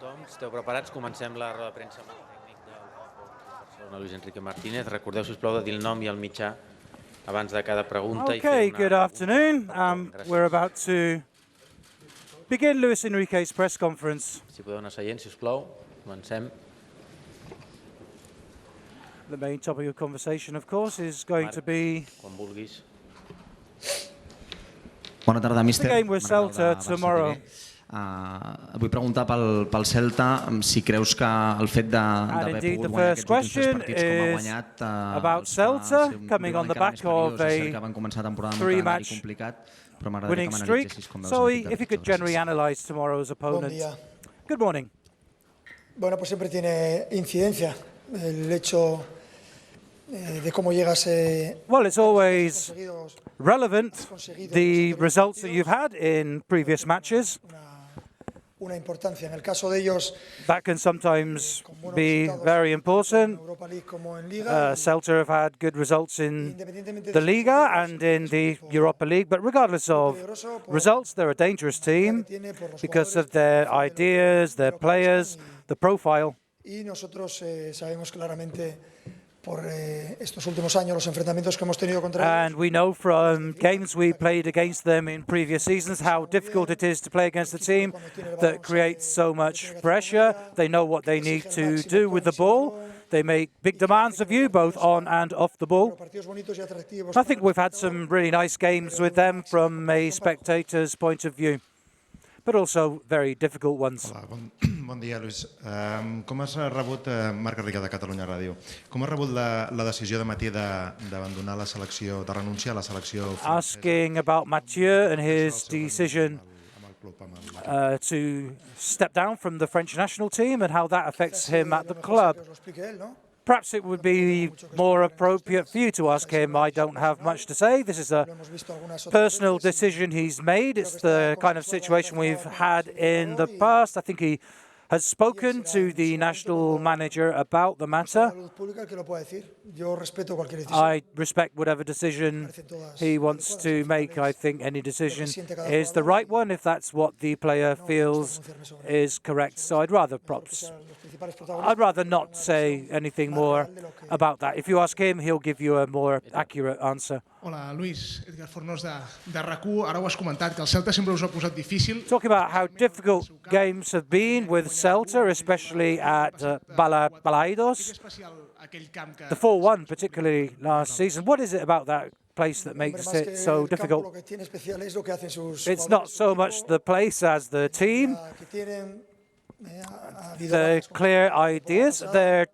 tothom. Esteu preparats? Comencem la roda de premsa amb el tècnic del Barcelona, Luis Enrique Martínez. Recordeu, sisplau, de dir el nom i el mitjà abans de cada pregunta. Okay, good afternoon. We're about to begin Luis Enrique's press conference. Si podeu anar seient, sisplau. Comencem. The main topic of conversation, of course, is going to be quan vulguis. Bona tarda, míster. The game with Celta tomorrow. Vull preguntar pel Celta si creus que el fet d'haver pogut guanyar aquests últims 3 partits com ha guanyat about Celta, coming on the back of a three-match winning streak. So if you could generally analyze tomorrow's opponent. Good morning. Bueno, pues siempre tiene incidencia el hecho de cómo llegas. Well, it's always relevant, the results that you've had in previous matches. Una importancia. En el caso de ellos, that can sometimes be very important. Celta have had good results in the Liga and in the Europa League, but regardless of results, they're a dangerous team because of their ideas, their players, the profile. Y nosotros sabemos claramente por estos últimos años los enfrentamientos que hemos tenido contra ellos. And we know from games we played against them in previous seasons how difficult it is to play against a team that creates so much pressure. They know what they need to do with the ball. They make big demands of you, both on and off the ball. I think we've had some really nice games with them from a spectator's point of view, but also very difficult ones. Hola, bon dia, Luis. Com has rebut, Marc Enrique de Catalunya Ràdio, com has rebut la decisió de Mathieu d'abandonar la selecció, de renunciar a la selecció francesa? Asking about Mathieu and his decision to step down from the French national team and how that affects him at the club. Perhaps it would be more appropriate for you to ask him. I don't have much to say. This is a personal decision he's made. It's the kind of situation we've had in the past. I think he has spoken to the national manager about the matter. I respect whatever decision he wants to make. I think any decision is the right one if that's what the player feels is correct. So I'd rather not say anything more about that. If you ask him, he'll give you a more accurate answer. Hola, Luis. Edgar Fornós de RAC1. Ara ho has comentat, que el Celta sempre us ha posat difícil. Talking about how difficult games have been with Celta, especially at Balaidos. The 4-1, particularly last season. What is it about that place that makes it so difficult? It's not so much the place as the team. The clear ideas. There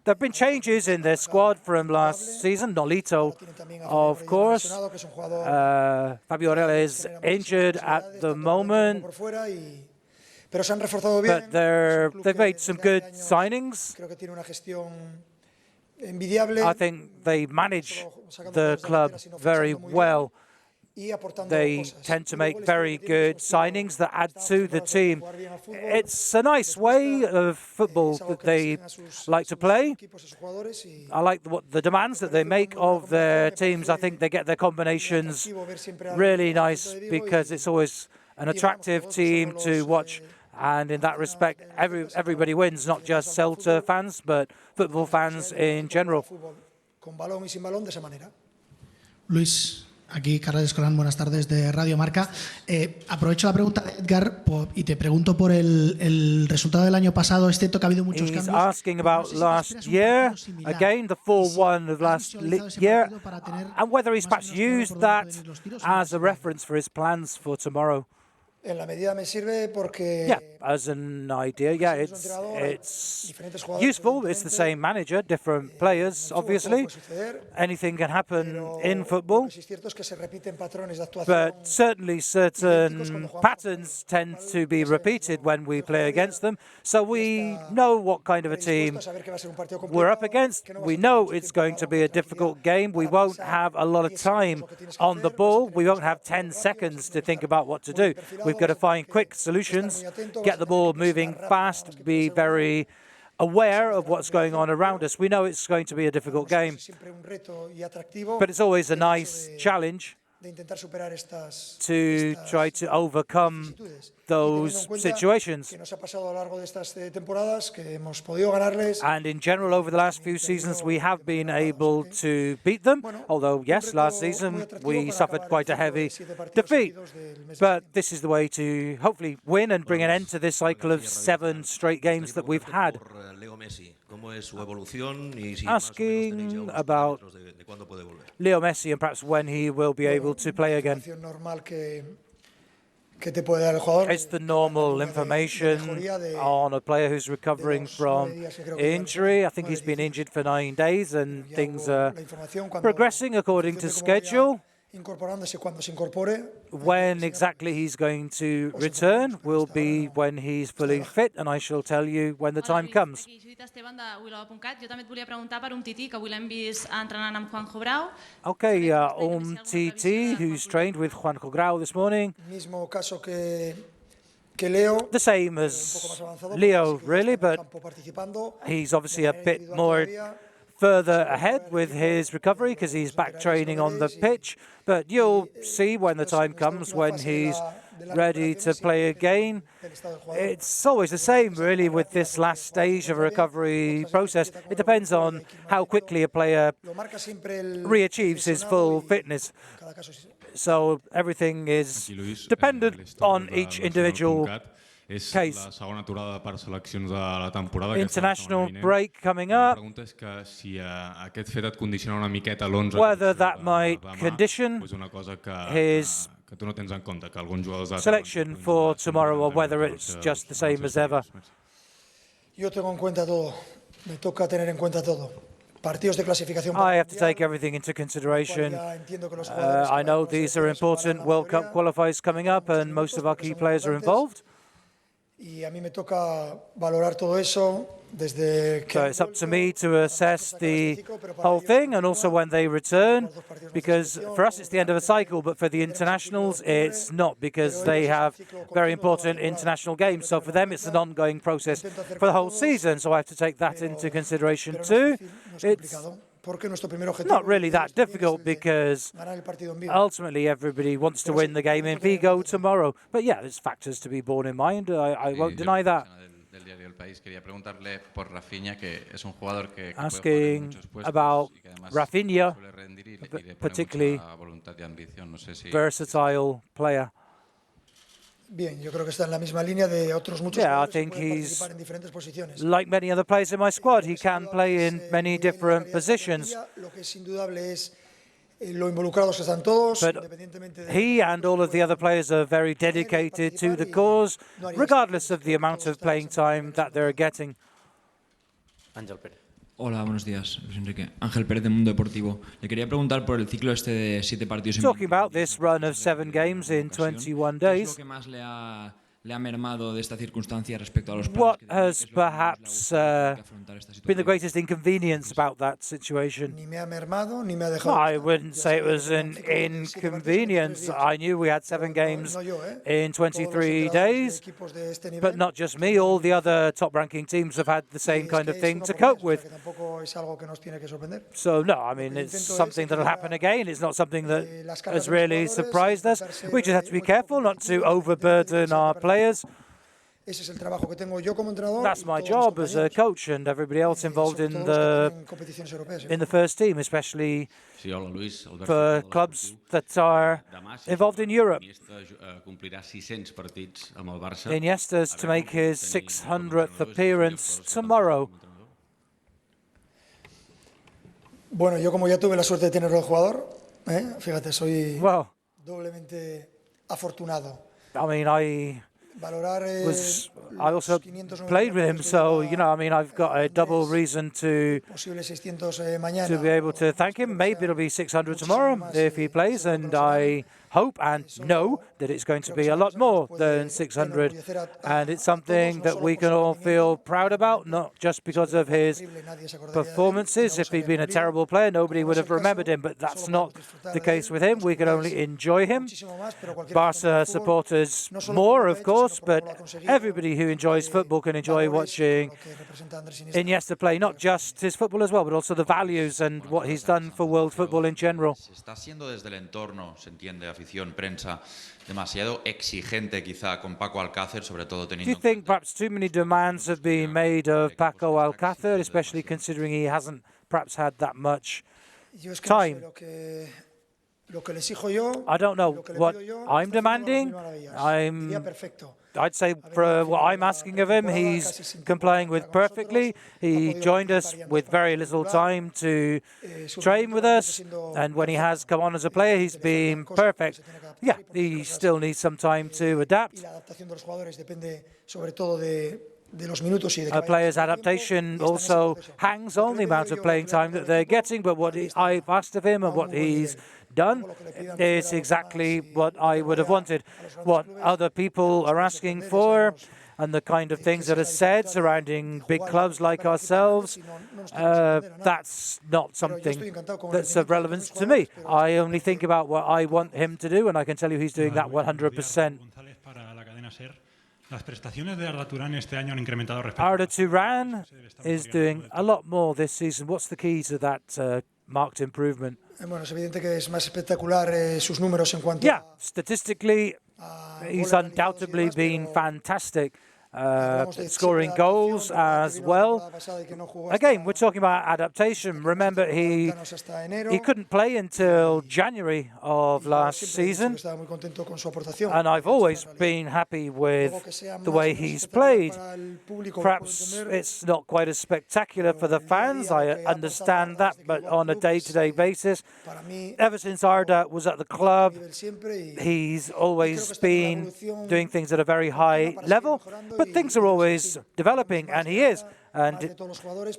have been changes in their squad from last season. Nolito, of course. Fabio Orella is injured at the moment. But they've made some good signings. I think they manage the club very well. They tend to make very good signings that add to the team. It's a nice way of football that they like to play. I like the demands that they make of their teams. I think they get their combinations really nice because it's always an attractive team to watch. And in that respect, everybody wins, not just Celta fans, but football fans in general. Luis. Aquí, Carlos Escolán, buenas tardes de Radio Marca. Aprovecho la pregunta de Edgar y te pregunto por el resultado del año pasado. Es cierto que ha habido muchos cambios. He's asking about last year, again, the 4-1 of last year, and whether he's perhaps used that as a reference for his plans for tomorrow. En la medida me sirve porque as an idea, it's useful. It's the same manager, different players, obviously. Anything can happen in football. But certainly certain patterns tend to be repeated when we play against them. So we know what kind of a team we're up against. We know it's going to be a difficult game. We won't have a lot of time on the ball. We won't have 10 seconds to think about what to do. We've got to find quick solutions, get the ball moving fast, be very aware of what's going on around us. We know it's going to be a difficult game, but it's always a nice challenge to try to overcome those situations. And in general, over the last few seasons, we have been able to beat them. Although, yes, last season we suffered quite a heavy defeat. But this is the way to hopefully win and bring an end to this cycle of 7 straight games that we've had. Asking about Leo Messi and perhaps when he will be able to play again. It's the normal information on a player who's recovering from injury. I think he's been injured for 9 days and things are progressing according to schedule. When exactly he's going to return will be when he's fully fit, and I shall tell you when the time comes. Okay, Titi, who's trained with Juanjo Grau this morning. The same as Leo, really, but he's obviously a bit more further ahead with his recovery because he's back training on the pitch. But you'll see when the time comes when he's ready to play again. It's always the same, really, with this last stage of a recovery process. It depends on how quickly a player re-achieves his full fitness. So everything is dependent on each individual case. International break coming up. Whether that might condition his selection for tomorrow or whether it's just the same as ever. I have to take everything into consideration. I know these are important World Cup qualifiers coming up and most of our key players are involved. So it's up to me to assess the whole thing and also when they return, because for us it's the end of a cycle, but for the internationals it's not, because they have very important international games. So for them it's an ongoing process for the whole season, so I have to take that into consideration too. It's not really that difficult because ultimately everybody wants to win the game in Vigo tomorrow. But yeah, there's factors to be borne in mind. I won't deny that. Asking about Rafinha, particularly versatile player. Yeah, I think he's like many other players in my squad. He can play in many different positions. But he and all of the other players are very dedicated to the cause, regardless of the amount of playing time that they're getting. Ángel Pérez. Hola, buenos días, Luis Enrique. Ángel Pérez de Mundo Deportivo. Le quería preguntar por el ciclo este de 7 partidos. Talking about this run of 7 games in 21 days. ¿Qué es lo que más le ha mermado de esta circunstancia respecto a los What has perhaps been the greatest inconvenience about that situation? I wouldn't say it was an inconvenience. I knew we had 7 games in 23 days, but not just me. All the other top-ranking teams have had the same kind of thing to cope with. So, no, I mean, it's something that will happen again. It's not something that has really surprised us. We just have to be careful not to overburden our players. That's my job as a coach and everybody else involved in the first team, especially for clubs that are involved in Europe. Iniesta's to make his 600th appearance tomorrow. Bueno, yo como ya tuve la suerte de tenerlo de jugador, fíjate, soy doblemente afortunado. I mean, I also played with him, so, you know, I mean, I've got a double reason to be able to thank him. Maybe it'll be 600 tomorrow if he plays, and I hope and know that it's going to be a lot more than 600, and it's something that we can all feel proud about, not just because of his performances. If he'd been a terrible player, nobody would have remembered him, but that's not the case with him. We can only enjoy him. Barca supporters more, of course, course, but everybody who enjoys football can enjoy watching Iniesta play, not just his football as well, but also the values and what he's done for world football in general. Se está haciendo desde el entorno, se entiende, afición, prensa, demasiado exigente quizá con Paco Alcácer, sobre todo teniendo. Do you think perhaps too many demands have been made of Paco Alcácer, especially considering he hasn't perhaps had that much time? I don't know what I'm demanding. I'd say for what I'm asking of him, he's complying with perfectly. He joined us with very little time to train with us, and when he has come on as a player, he's been perfect. Yeah, he still needs some time to adapt. A player's adaptation also hangs on the amount of playing time that they're getting, but what I've asked of him and what he's done is exactly what I would have wanted. What other people are asking for and the kind of things that are said surrounding big clubs like ourselves, that's not something that's of relevance to me. I only think about what I want him to do, and I can tell you he's doing that 100%. Arda Turan is doing a lot more this season. What's the key to that marked improvement? Yeah, statistically, he's undoubtedly been fantastic. Scoring goals as well. Again, we're talking about adaptation. Remember, he couldn't play until January of last season, and I've always been happy with the way he's played. Perhaps it's not quite as spectacular for the fans, I understand that, but on a day-to-day basis, ever since Arda was at the club, he's always been doing things at a very high level, but things are always developing, and he is, and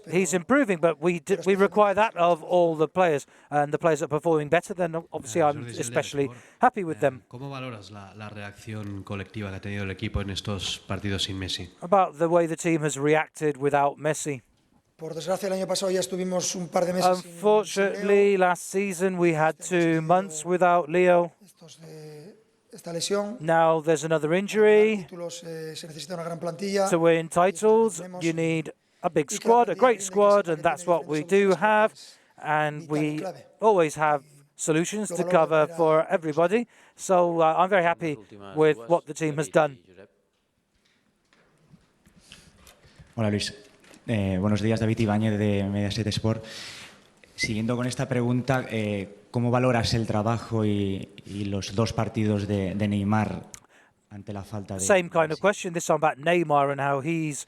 he's improving, but we require that of all the players, and the players that are performing better, then obviously I'm especially happy with them. ¿Cómo valoras la reacción colectiva que ha tenido el equipo en estos partidos sin Messi? About the way the team has reacted without Messi. Unfortunately, last season we had 2 months without Leo. Now there's another injury. To win titles, you need a big squad, a great squad, and that's what we do have. And we always have solutions to cover for everybody. So I'm very happy with what the team has done. Hola Luis, buenos días, David Ibáñez de Mediaset Sport. Siguiendo con esta pregunta, ¿cómo valoras el trabajo y los 2 partidos de Neymar ante la falta de... Same kind of question, this time about Neymar and how he's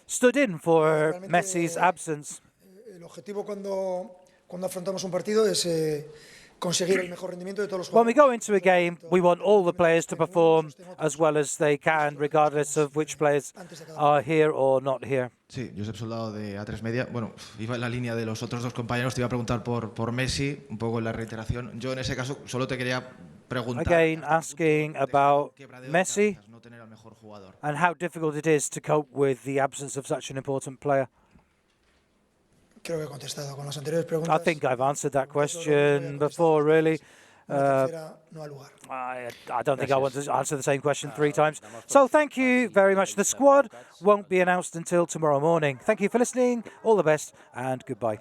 stood in for Messi's absence. El objetivo cuando afrontamos un partido es conseguir el mejor rendimiento de todos los When we jugadores. go into a game, we want all the players to perform as well as they can, regardless of which players are here or not here. Sí, Josep Soldado de A3 Media. Bueno, iba en la línea de los otros 2 compañeros. Te iba a preguntar por Messi, un poco en la reiteración. Yo en ese caso solo te quería preguntar. Again, asking about Messi and how difficult it is to cope with the absence of such an important player. Creo que he contestado con las anteriores preguntas. I think I've answered that question before, really. I don't think I want to answer the same question 3 times. So thank you very much. The squad won't be announced until tomorrow morning. Thank you for listening. All the best and goodbye.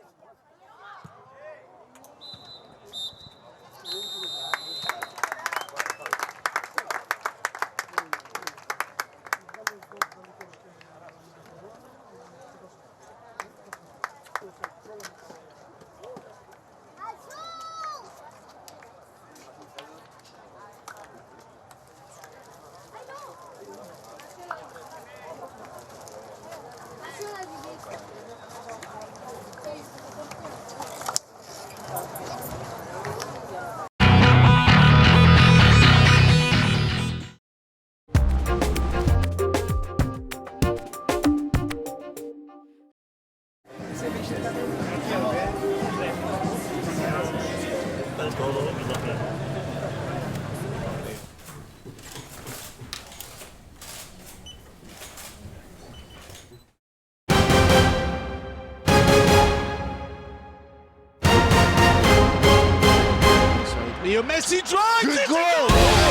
Leo Messi drives it! Goal!